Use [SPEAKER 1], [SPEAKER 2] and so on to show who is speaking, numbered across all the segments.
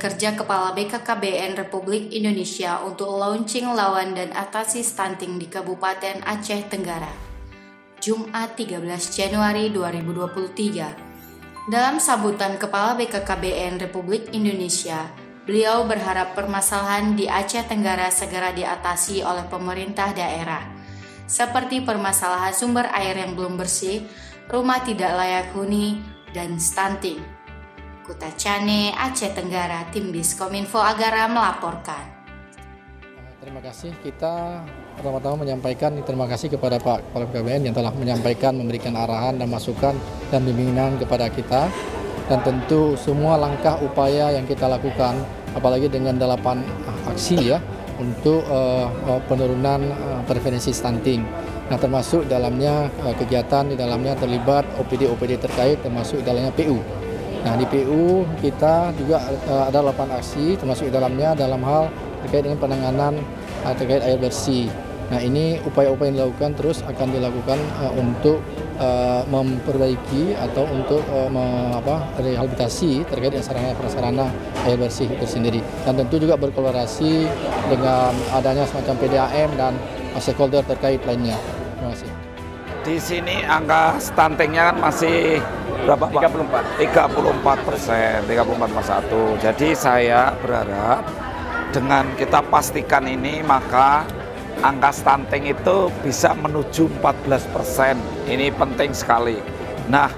[SPEAKER 1] Kerja Kepala BKKBN Republik Indonesia untuk launching lawan dan atasi stunting di Kabupaten Aceh Tenggara, Jumat 13 Januari 2023. Dalam sambutan Kepala BKKBN Republik Indonesia, beliau berharap permasalahan di Aceh Tenggara segera diatasi oleh pemerintah daerah, seperti permasalahan sumber air yang belum bersih, rumah tidak layak huni, dan stunting. Kota Cane, Aceh Tenggara, tim Diskominfo Agara melaporkan.
[SPEAKER 2] Terima kasih, kita pertama-tama menyampaikan terima kasih kepada Pak Kepala BKKBN yang telah menyampaikan, memberikan arahan dan masukan dan bimbingan kepada kita. Dan tentu semua langkah upaya yang kita lakukan, apalagi dengan 8 aksi ya, untuk penurunan prevalensi stunting. Nah, termasuk dalamnya kegiatan di dalamnya terlibat OPD terkait, termasuk dalamnya PU. Nah, di PU kita juga ada 8 aksi, termasuk di dalamnya dalam hal terkait dengan penanganan terkait air bersih. Nah, ini upaya-upaya yang dilakukan terus akan dilakukan untuk memperbaiki atau untuk rehabilitasi terkait dengan sarana-prasarana air bersih itu sendiri. Dan tentu juga berkolaborasi dengan adanya semacam PDAM dan stakeholder terkait lainnya. Terima kasih.
[SPEAKER 3] Di sini angka stuntingnya kan masih berapa Pak? 34%, 34,1. Jadi saya berharap dengan kita pastikan ini maka angka stunting itu bisa menuju 14%. Ini penting sekali. Nah,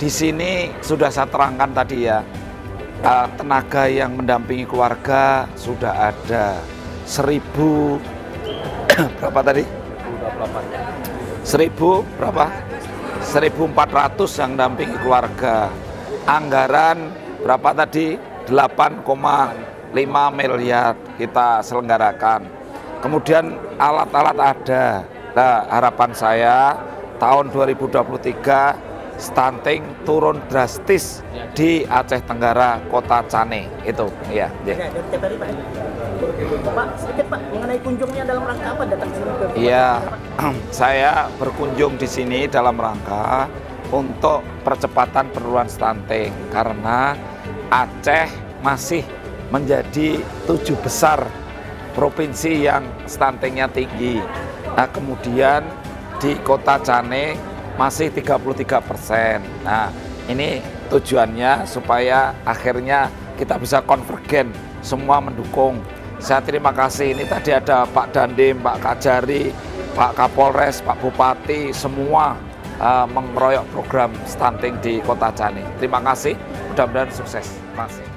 [SPEAKER 3] di sini sudah saya terangkan tadi ya, tenaga yang mendampingi keluarga sudah ada 1.000 berapa tadi? 1.000 berapa? 1.400 yang mendampingi keluarga. Anggaran berapa tadi? 8,5 miliar kita selenggarakan. Kemudian alat-alat ada. Nah, harapan saya tahun 2023 stunting turun drastis di Aceh Tenggara, Kota Cane itu. Ya.
[SPEAKER 4] Pak, sedikit Pak mengenai kunjungnya dalam rangka apa datang sini?
[SPEAKER 3] Iya, saya berkunjung di sini dalam rangka untuk percepatan penurunan stunting karena Aceh masih menjadi 7 besar provinsi yang stuntingnya tinggi. Nah, kemudian di Kota Cane masih 33%. Nah, ini tujuannya supaya akhirnya kita bisa konvergen, semua mendukung. Saya terima kasih, ini tadi ada Pak Dandim, Pak Kajari, Pak Kapolres, Pak Bupati, semua mengeroyok program stunting di Kota Cane. Terima kasih, mudah-mudahan sukses. Terima kasih.